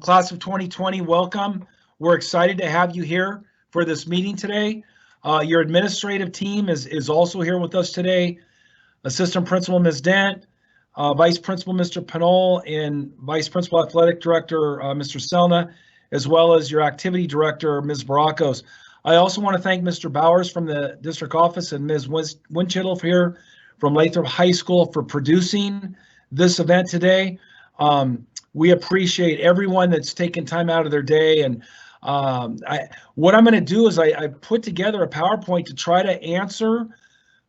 Class of 2020, welcome. We're excited to have you here for this meeting today. Your administrative team is also here with us today. Assistant Principal Ms. Dent, Vice Principal Mr. Pinole, and Vice Principal Athletic Director Mr. Selna, as well as your Activity Director Ms. Barakos. I also want to thank Mr. Bowers from the district office and Ms. Winchittle here from Lathrop High School for producing this event today. We appreciate everyone that's taken time out of their day. And what I'm going to do is I put together a PowerPoint to try to answer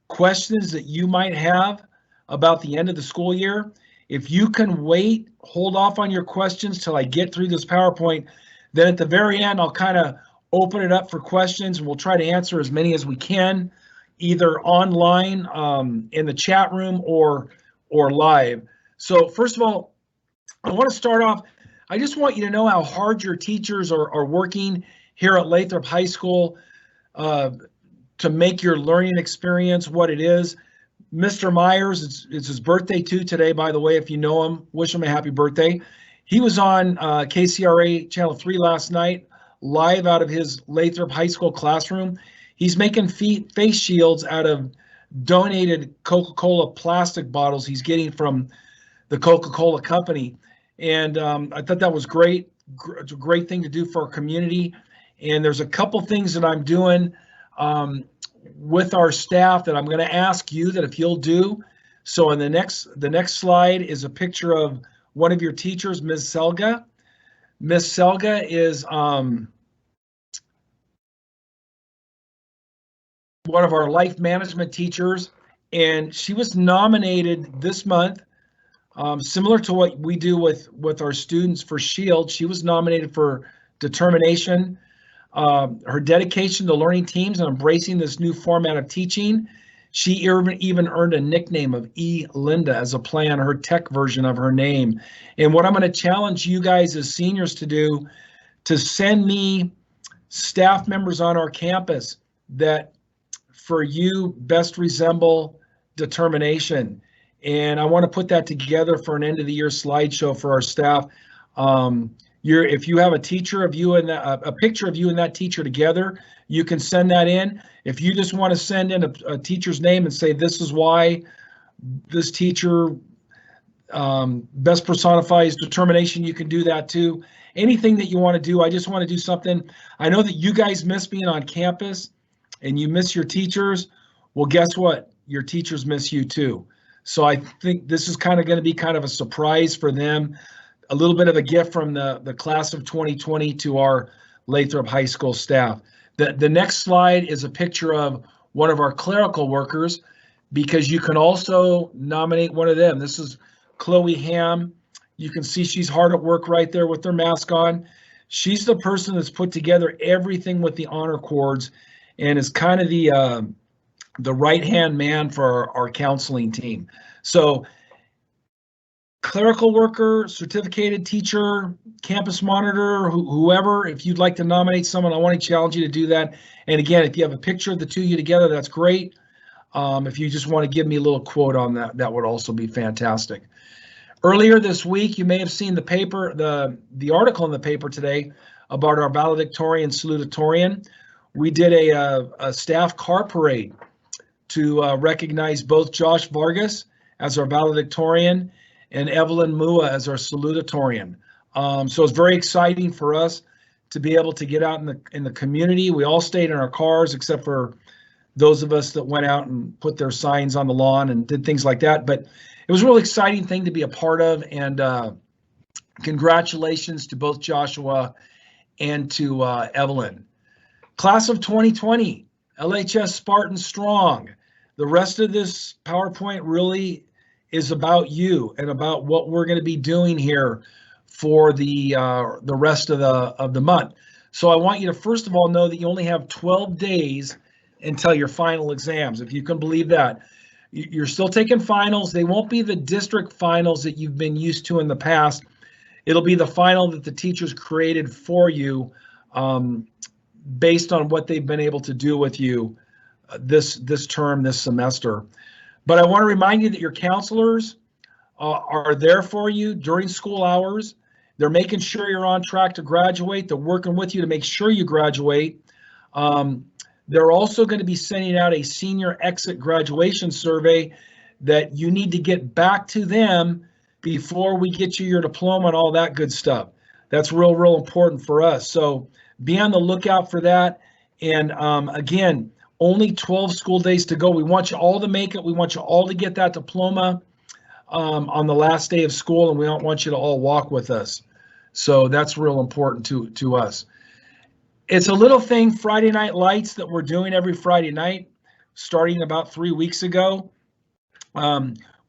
questions that you might have about the end of the school year. If you can wait, hold off on your questions till I get through this PowerPoint, then at the very end, I'll kind of open it up for questions and we'll try to answer as many as we can, either online in the chat room or live. So first of all, I want to start off, I just want you to know how hard your teachers are working here at Lathrop High School to make your learning experience what it is. Mr. Myers, it's his birthday too today, by the way, if you know him, wish him a happy birthday. He was on KCRA Channel 3 last night, live out of his Lathrop High School classroom. He's making face shields out of donated Coca-Cola plastic bottles he's getting from the Coca-Cola company. And I thought that was great. It's a great thing to do for our community. And there's a couple things that I'm doing with our staff that I'm going to ask you that if you'll do. So in the next slide is a picture of one of your teachers, Ms. Selga. Ms. Selga is one of our life management teachers, and she was nominated this month. Similar to what we do with our students for SHIELD, she was nominated for determination, her dedication to learning teams and embracing this new format of teaching. She even earned a nickname of E-Linda as a play on her tech version of her name. And what I'm going to challenge you guys as seniors to do, to send me staff members on our campus that for you best resemble determination. And I want to put that together for an end of the year slideshow for our staff. If you have a picture of you and that teacher together, you can send that in. If you just want to send in a teacher's name and say this is why this teacher best personifies determination, you can do that too. Anything that you want to do, I just want to do something. I know that you guys miss being on campus and you miss your teachers. Well, guess what? Your teachers miss you too. So I think this is kind of going to be kind of a surprise for them, a little bit of a gift from the class of 2020 to our Lathrop High School staff. The next slide is a picture of one of our clerical workers, because you can also nominate one of them. This is Chloe Ham. You can see she's hard at work right there with her mask on. She's the person that's put together everything with the honor cords and is kind of the right-hand man for our counseling team. So clerical worker, certificated teacher, campus monitor, whoever, if you'd like to nominate someone, I want to challenge you to do that. And again, if you have a picture of the two of you together, that's great. If you just want to give me a little quote on that, that would also be fantastic. Earlier this week, you may have seen the paper, the article in the paper today about our valedictorian salutatorian. We did a staff car parade to recognize both Josh Vargas as our valedictorian and Evelyn Mua as our salutatorian. So it's very exciting for us to be able to get out in the community. We all stayed in our cars except for those of us that went out and put their signs on the lawn and did things like that. But it was a really exciting thing to be a part of, and congratulations to both Joshua and to Evelyn. Class of 2020, LHS Spartan Strong. The rest of this PowerPoint really is about you and about what we're going to be doing here for the rest of the month. So I want you to first of all know that you only have 12 days until your final exams, if you can believe that. You're still taking finals. They won't be the district finals that you've been used to in the past. It'll be the final that the teachers created for you based on what they've been able to do with you this term, this semester. But I want to remind you that your counselors are there for you during school hours. They're making sure you're on track to graduate. They're working with you to make sure you graduate. They're also going to be sending out a senior exit graduation survey that you need to get back to them before we get you your diploma and all that good stuff. That's real important for us. So be on the lookout for that. And again, only 12 school days to go. We want you all to make it. We want you all to get that diploma on the last day of school, and we don't want you to all walk with us. So that's real important to us. It's a little thing, Friday Night Lights, that we're doing every Friday night, starting about 3 weeks ago.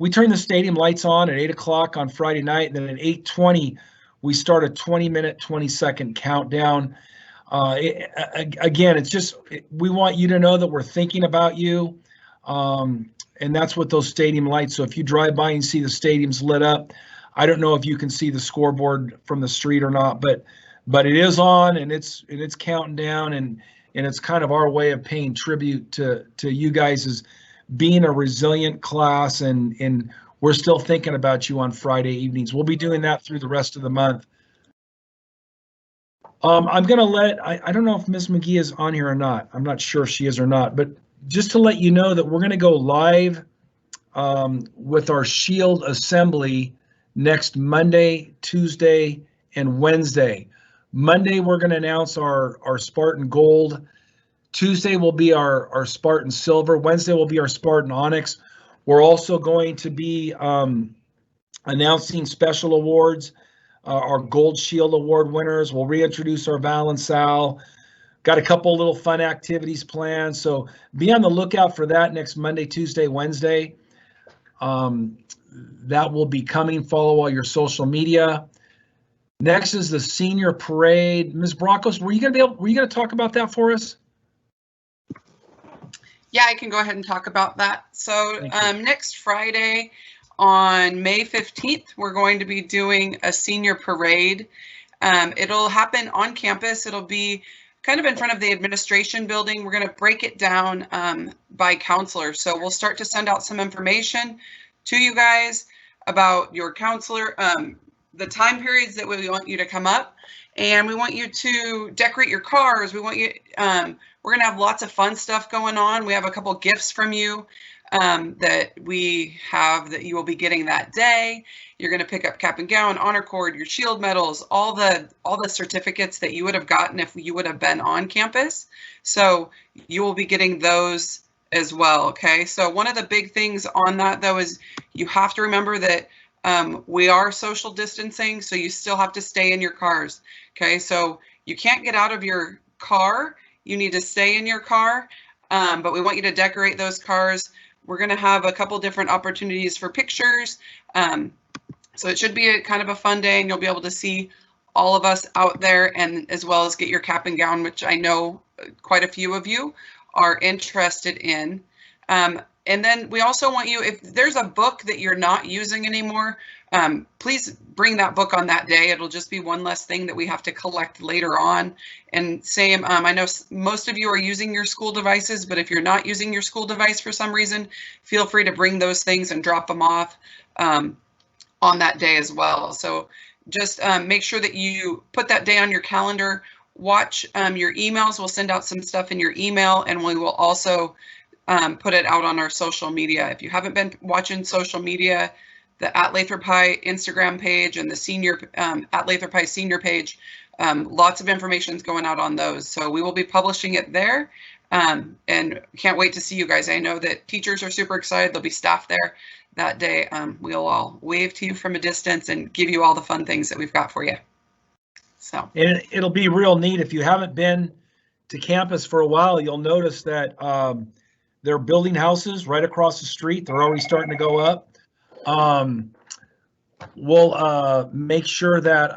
We turn the stadium lights on at 8 o'clock on Friday night, and then at 8:20, we start a 20-minute, 20-second countdown. Again, it's just, we want you to know that we're thinking about you, and that's what those stadium lights. So if you drive by and see the stadiums lit up, I don't know if you can see the scoreboard from the street or not, but it is on, and it's counting down, and it's kind of our way of paying tribute to you guys as being a resilient class, and we're still thinking about you on Friday evenings. We'll be doing that through the rest of the month. I'm going to I don't know if Ms. McGee is on here or not. I'm not sure if she is or not, but just to let you know that we're going to go live with our Shield Assembly next Monday, Tuesday, and Wednesday. Monday, we're going to announce our Spartan Gold. Tuesday will be our Spartan Silver. Wednesday will be our Spartan Onyx. We're also going to be announcing special awards, our Gold Shield Award winners. We'll reintroduce our Val and Sal. Got a couple little fun activities planned, so be on the lookout for that next Monday, Tuesday, Wednesday. That will be coming. Follow all your social media. Next is the senior parade. Ms. Broncos, were you going to talk about that for us? Yeah, I can go ahead and talk about that. So next Friday on May 15th, we're going to be doing a senior parade. It'll happen on campus. It'll be kind of in front of the administration building. We're going to break it down by counselor. So we'll start to send out some information to you guys about your counselor, the time periods that we want you to come up, and we want you to decorate your cars. We want you, we're going to have lots of fun stuff going on. We have a couple gifts from you that we have that you will be getting that day. You're going to pick up cap and gown, honor cord, your shield medals, all the certificates that you would have gotten if you would have been on campus. So you will be getting those as well. Okay. So one of the big things on that though is you have to remember that we are social distancing, so you still have to stay in your cars. Okay. So you can't get out of your car. You need to stay in your car. But we want you to decorate those cars. We're going to have a couple different opportunities for pictures. So it should be a kind of a fun day, and you'll be able to see all of us out there, and as well as get your cap and gown, which I know quite a few of you are interested in. And then we also want you, if there's a book that you're not using anymore, please bring that book on that day. It'll just be one less thing that we have to collect later on. And same, I know most of you are using your school devices, but if you're not using your school device for some reason, feel free to bring those things and drop them off on that day as well. So just make sure that you put that day on your calendar. Watch your emails. We'll send out some stuff in your email, and we will also put it out on our social media. If you haven't been watching social media, the @Lathrop High Instagram page and the senior @Lathrop High senior page, lots of information is going out on those. So we will be publishing it there, and can't wait to see you guys. I know that teachers are super excited. There'll be staff there that day. We'll all wave to you from a distance and give you all the fun things that we've got for you. So and it'll be real neat. If you haven't been to campus for a while, you'll notice that they're building houses right across the street. They're already starting to go up. We'll make sure that,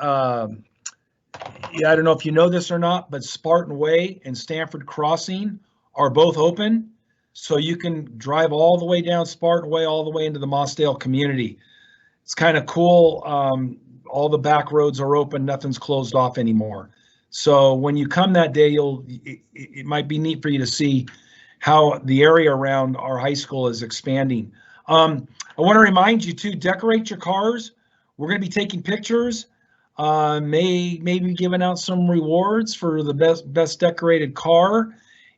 yeah, I don't know if you know this or not, but Spartan Way and Stanford Crossing are both open. So you can drive all the way down Spartan Way, all the way into the Mossdale community. It's kind of cool. All the back roads are open. Nothing's closed off anymore. So when you come that day, it might be neat for you to see how the area around our high school is expanding. I want to remind you to decorate your cars. We're going to be taking pictures. Maybe giving out some rewards for the best decorated car,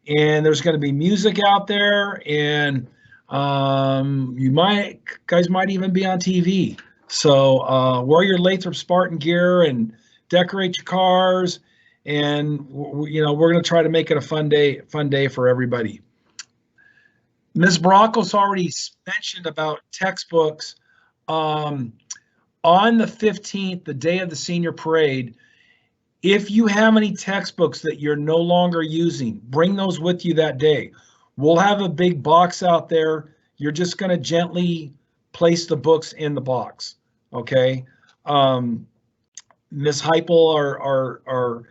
and there's going to be music out there, and guys might even be on TV. So wear your Lathrop Spartan gear and decorate your cars, and we're going to try to make it a fun day for everybody. Ms. Brockles already mentioned about textbooks. On the 15th, the day of the senior parade, if you have any textbooks that you're no longer using, bring those with you that day. We'll have a big box out there. You're just going to gently place the books in the box, okay? Ms. Heipel, our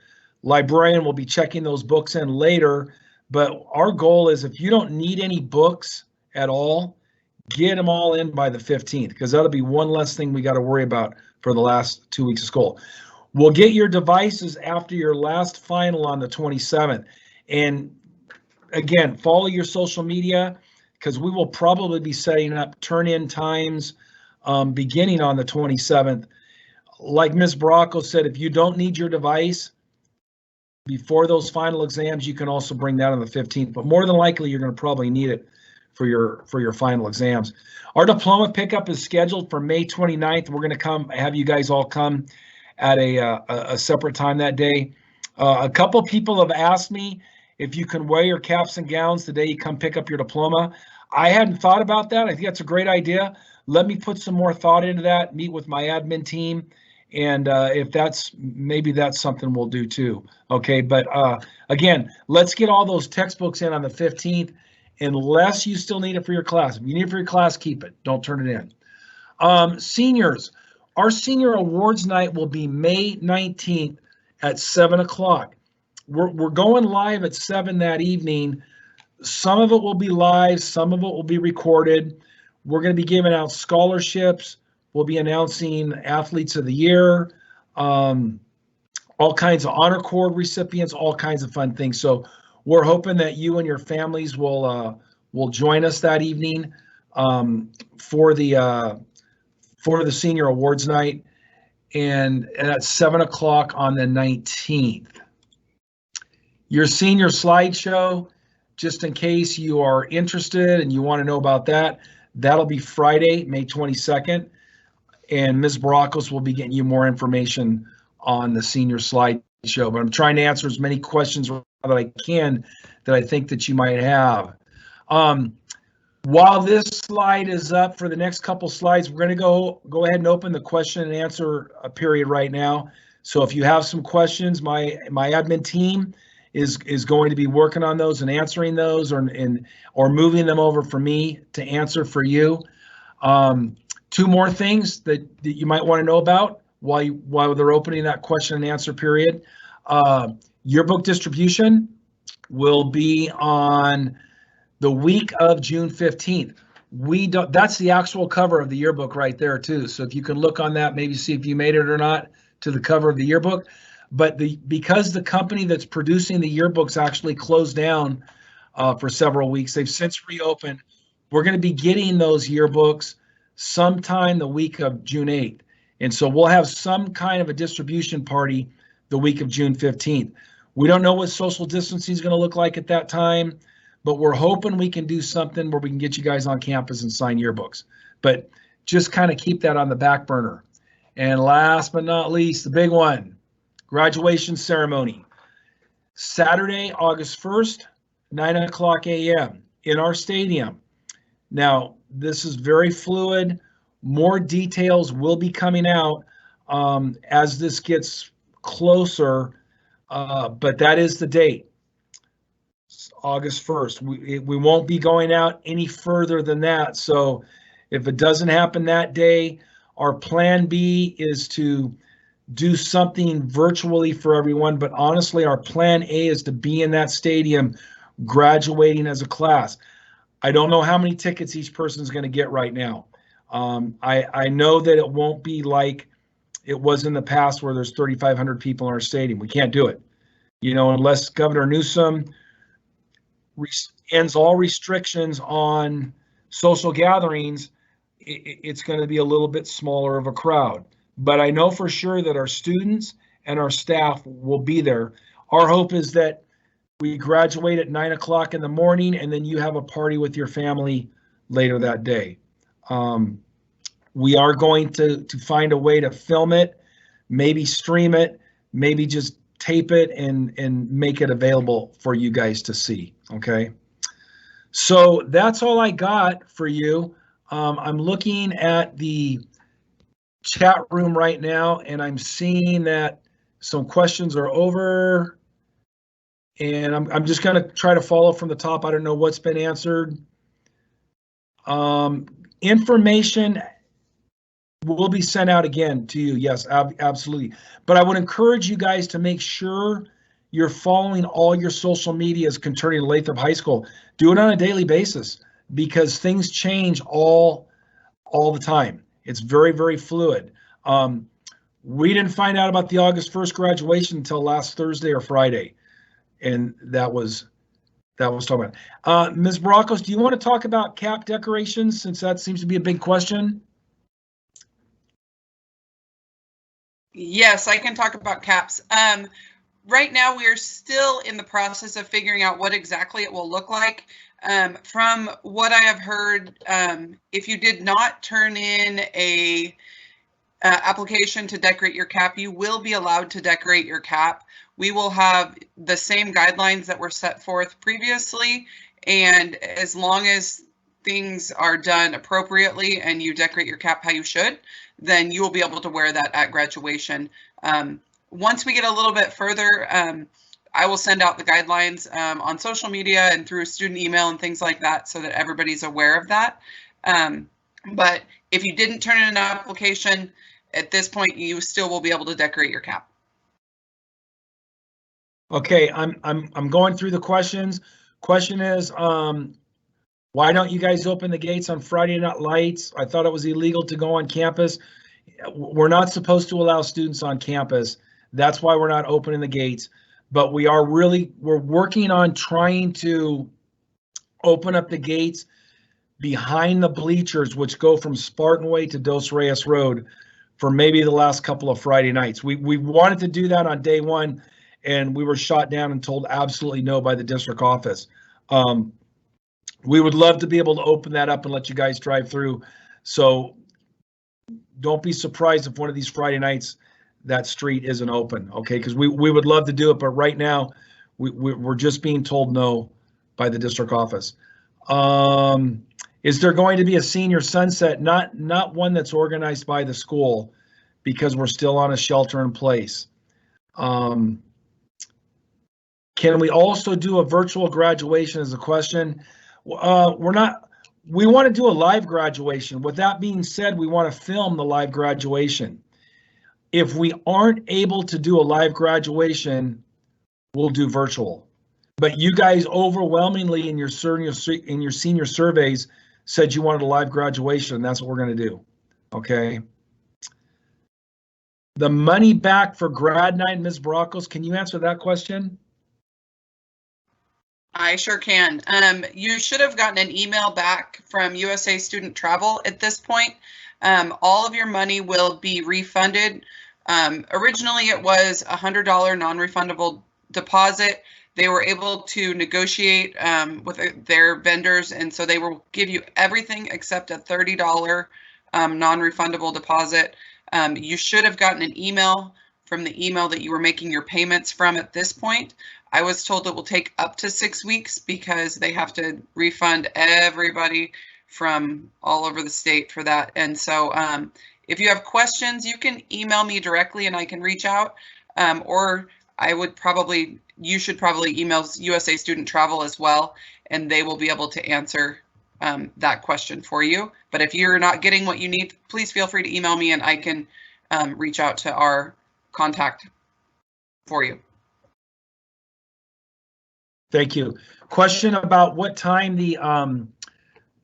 librarian, will be checking those books in later, but our goal is if you don't need any books at all, get them all in by the 15th, because that'll be one less thing we got to worry about for the last 2 weeks of school. We'll get your devices after your last final on the 27th. And again, follow your social media, because we will probably be setting up turn-in times beginning on the 27th. Like Ms. Baracco said, if you don't need your device before those final exams, you can also bring that on the 15th. But more than likely, you're going to probably need it for your final exams. Our diploma pickup is scheduled for May 29th. We're going to have you guys all come at a separate time that day. A couple people have asked me if you can wear your caps and gowns the day you come pick up your diploma. I hadn't thought about that. I think that's a great idea. Let me put some more thought into that, meet with my admin team, and if maybe that's something we'll do too. Okay, but again, let's get all those textbooks in on the 15th. Unless you still need it for your class. If you need it for your class, keep it. Don't turn it in. Seniors, our senior awards night will be May 19th at 7 o'clock. We're going live at 7 that evening. Some of it will be live. Some of it will be recorded. We're going to be giving out scholarships. We'll be announcing athletes of the year, all kinds of honor cord recipients, all kinds of fun things. So we're hoping that you and your families will join us that evening for the senior awards night, and at 7 o'clock on the 19th. Your senior slideshow, just in case you are interested and you want to know about that, that'll be Friday, May 22nd, and Ms. Baracos will be getting you more information on the senior slideshow. But I'm trying to answer as many questions that I can that I think that you might have. While this slide is up, for the next couple slides, we're going to go ahead and open the question and answer period right now. So if you have some questions, my admin team is going to be working on those and answering those, or moving them over for me to answer for you. Two more things that you might want to know about while they're opening that question and answer period. Yearbook distribution will be on the week of June 15th. That's the actual cover of the yearbook right there too. So if you can look on that, maybe see if you made it or not to the cover of the yearbook. But because the company that's producing the yearbooks actually closed down for several weeks, they've since reopened. We're going to be getting those yearbooks sometime the week of June 8th. And so we'll have some kind of a distribution party the week of June 15th. We don't know what social distancing is going to look like at that time, but we're hoping we can do something where we can get you guys on campus and sign yearbooks. But just kind of keep that on the back burner. And last but not least, the big one, graduation ceremony. Saturday, August 1st, 9 o'clock a.m. in our stadium. Now, this is very fluid. More details will be coming out as this gets closer, but that is the date, August 1st. We won't be going out any further than that. So if it doesn't happen that day, our plan B is to do something virtually for everyone. But honestly, our plan A is to be in that stadium graduating as a class. I don't know how many tickets each person is going to get right now. I know that it won't be like it was in the past where there's 3,500 people in our stadium. We can't do it, unless Governor Newsom ends all restrictions on social gatherings. It's going to be a little bit smaller of a crowd. but I know for sure that our students and our staff will be there. Our hope is that we graduate at 9 o'clock in the morning, and then you have a party with your family later that day. We are going to find a way to film it, maybe stream it, maybe just tape it and make it available for you guys to see, okay? So that's all I got for you. I'm looking at the chat room right now, and I'm seeing that some questions are over. And I'm just going to try to follow from the top. I don't know what's been answered. Information will be sent out again to you. Yes, absolutely. But I would encourage you guys to make sure you're following all your social medias concerning Lathrop High School. Do it on a daily basis because things change all the time. It's very, very fluid. We didn't find out about the August 1st graduation until last Thursday or Friday. And that was talking about. Ms. Barakos, do you want to talk about cap decorations since that seems to be a big question? Yes, I can talk about caps. Right now, we are still in the process of figuring out what exactly it will look like. From what I have heard, if you did not turn in a application to decorate your cap, you will be allowed to decorate your cap. We will have the same guidelines that were set forth previously, and as long as things are done appropriately and you decorate your cap how you should, then you will be able to wear that at graduation. Once we get a little bit further, I will send out the guidelines on social media and through student email and things like that so that everybody's aware of that. But if you didn't turn in an application, at this point, you still will be able to decorate your cap. Okay, I'm going through the questions. Question is, why don't you guys open the gates on Friday Night Lights? I thought it was illegal to go on campus. We're not supposed to allow students on campus. That's why we're not opening the gates. But we're working on trying to open up the gates behind the bleachers, which go from Spartan Way to Dos Reyes Road for maybe the last couple of Friday nights. We wanted to do that on day one, and we were shot down and told absolutely no by the district office. We would love to be able to open that up and let you guys drive through. So don't be surprised if one of these Friday nights that street isn't open, okay? Because we would love to do it, but right now we're just being told no by the district office. Is there going to be a senior sunset? Not one that's organized by the school, because we're still on a shelter in place. Can we also do a virtual graduation is a question. We want to do a live graduation. With that being said, we want to film the live graduation. If we aren't able to do a live graduation, we'll do virtual. But you guys overwhelmingly in your senior surveys said you wanted a live graduation, and that's what we're going to do, okay? The money back for grad night, Ms. Barakos, can you answer that question? I sure can. You should have gotten an email back from USA Student Travel at this point. All of your money will be refunded. Originally, it was a $100 non-refundable deposit. They were able to negotiate with their vendors, and so they will give you everything except a $30 non-refundable deposit. You should have gotten an email from the email that you were making your payments from at this point. I was told it will take up to 6 weeks because they have to refund everybody from all over the state for that. And so if you have questions, you can email me directly and I can reach out, or you should probably email USA Student Travel as well, and they will be able to answer that question for you. But if you're not getting what you need, please feel free to email me and I can reach out to our contact for you. Thank you. Question about what time the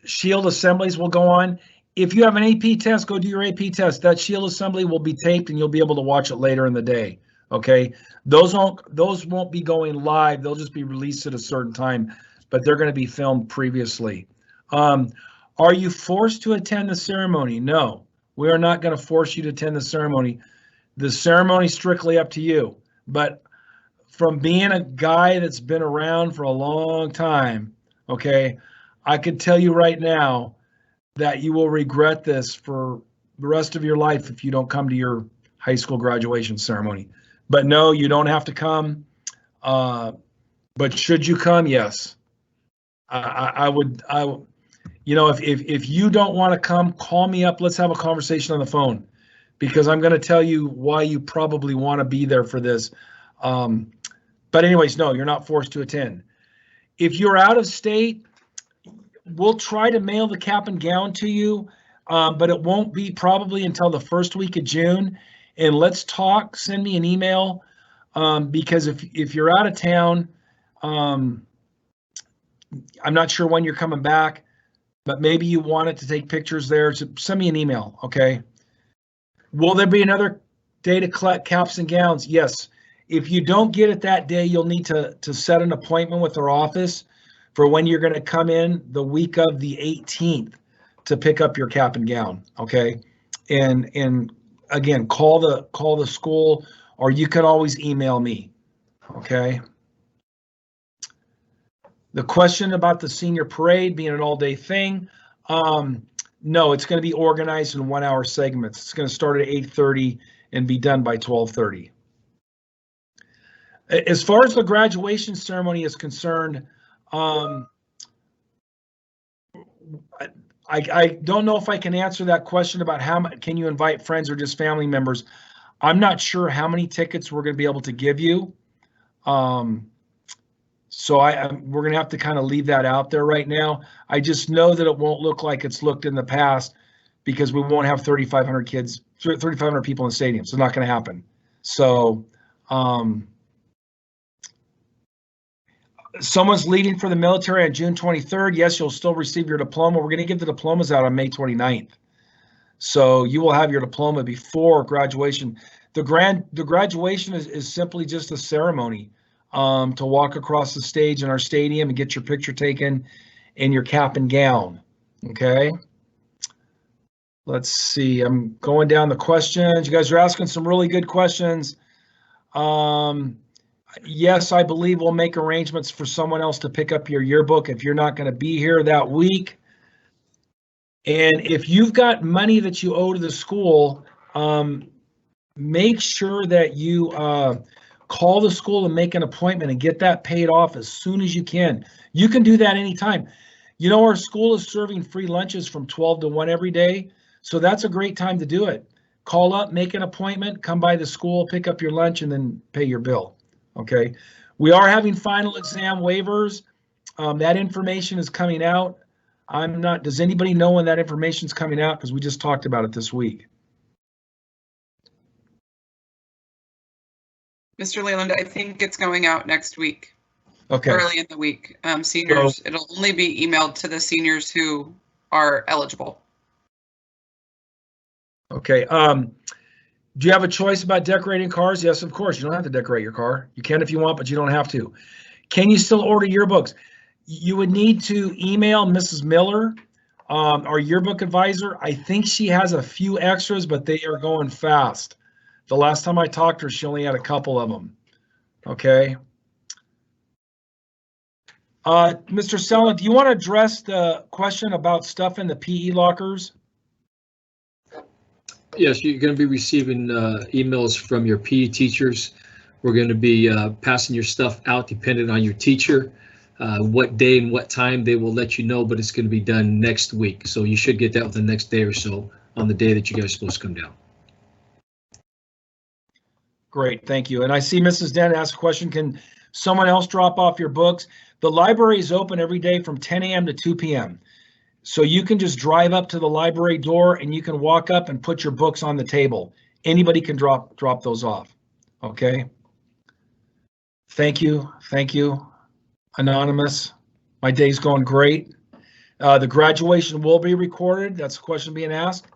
shield assemblies will go on. If you have an AP test, go do your AP test. That shield assembly will be taped and you'll be able to watch it later in the day. Okay, those won't be going live. They'll just be released at a certain time, but they're going to be filmed previously. Are you forced to attend the ceremony? No, We are not going to force you to attend the ceremony. The ceremony is strictly up to you. But from being a guy that's been around for a long time, okay, I could tell you right now that you will regret this for the rest of your life if you don't come to your high school graduation ceremony. But no, you don't have to come. But should you come? Yes. I would, if you don't want to come, call me up. Let's have a conversation on the phone, because I'm going to tell you why you probably want to be there for this. But anyways, no, you're not forced to attend. If you're out of state, we'll try to mail the cap and gown to you, but it won't be probably until the first week of June. And let's talk. Send me an email, because if you're out of town, I'm not sure when you're coming back, but maybe you wanted to take pictures there. So send me an email, okay? Will there be another day to collect caps and gowns? Yes. If you don't get it that day, you'll need to set an appointment with our office for when you're going to come in the week of the 18th to pick up your cap and gown, okay? And again, call the school, or you can always email me, okay? The question about the senior parade being an all-day thing, no, it's going to be organized in 1 hour segments. It's going to start at 8:30 and be done by 12:30. As far as the graduation ceremony is concerned, I don't know if I can answer that question about how can you invite friends or just family members. I'm not sure how many tickets we're going to be able to give you. So we're going to have to kind of leave that out there right now. I just know that it won't look like it's looked in the past, because we won't have 3,500 kids, 3,500 people in the stadium. So it's not going to happen. So someone's leaving for the military on June 23rd. Yes, you'll still receive your diploma. We're going to give the diplomas out on May 29th. So you will have your diploma before graduation. The graduation is simply just a ceremony to walk across the stage in our stadium and get your picture taken in your cap and gown. Okay. Let's see. I'm going down the questions. You guys are asking some really good questions. Yes, I believe we'll make arrangements for someone else to pick up your yearbook if you're not going to be here that week. And if you've got money that you owe to the school, make sure that you call the school and make an appointment and get that paid off as soon as you can. You can do that anytime. You know, our school is serving free lunches from 12 to 1 every day. So that's a great time to do it. Call up, make an appointment, come by the school, pick up your lunch, and then pay your bill. Okay. We are having final exam waivers. That information is coming out. Does anybody know when that information is coming out? Because we just talked about it this week. Mr. Leland, I think it's going out next week. Okay. Early in the week. Seniors, so, it'll only be emailed to the seniors who are eligible. Okay. Do you have a choice about decorating cars? Yes, of course. You don't have to decorate your car. You can if you want, but you don't have to. Can you still order yearbooks? You would need to email Mrs. Miller, our yearbook advisor. I think she has a few extras, but they are going fast. The last time I talked to her, she only had a couple of them. Okay. Mr. Sella, do you want to address the question about stuff in the PE lockers? Yes, you're going to be receiving emails from your PE teachers. We're going to be passing your stuff out depending on your teacher. What day and what time they will let you know, but it's going to be done next week. So you should get that within the next day or so on the day that you guys are supposed to come down. Great, thank you. And I see Mrs. Dent asked a question, can someone else drop off your books? The library is open every day from 10 a.m. to 2 p.m. So you can just drive up to the library door and you can walk up and put your books on the table. Anybody can drop those off. Okay. Thank you. Thank you, Anonymous. My day's going great. The graduation will be recorded. That's a question being asked.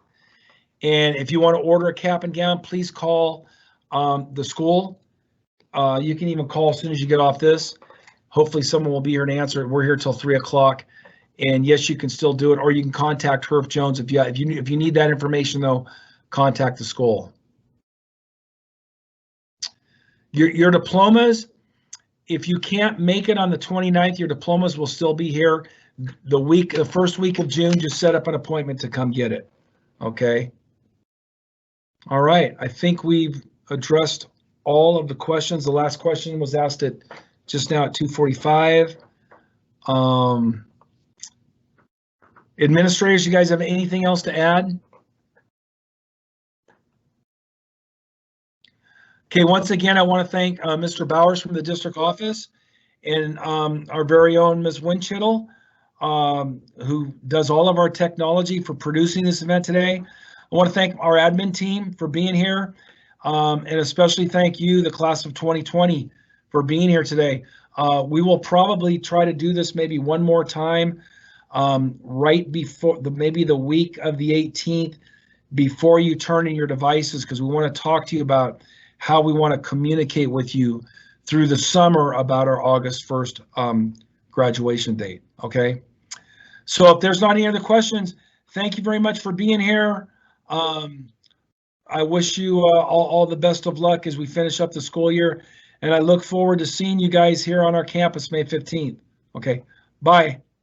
And if you want to order a cap and gown, please call the school. You can even call as soon as you get off this. Hopefully someone will be here to answer it. We're here till 3 o'clock. And yes, you can still do it, or you can contact Herb Jones if you need that information. Though, contact the school. Your diplomas, if you can't make it on the 29th, your diplomas will still be here the first week of June. Just set up an appointment to come get it. Okay. All right. I think we've addressed all of the questions. The last question was asked at just now at 2:45. Administrators, you guys have anything else to add? Okay, once again, I want to thank Mr. Bowers from the district office and our very own Ms. Winchittle, who does all of our technology for producing this event today. I want to thank our admin team for being here, and especially thank you, the class of 2020, for being here today. We will probably try to do this maybe one more time right before maybe the week of the 18th, before you turn in your devices, because we want to talk to you about how we want to communicate with you through the summer about our August 1st graduation date, okay? So if there's not any other questions, thank you very much for being here. I wish you all the best of luck as we finish up the school year, and I look forward to seeing you guys here on our campus May 15th. Okay, bye.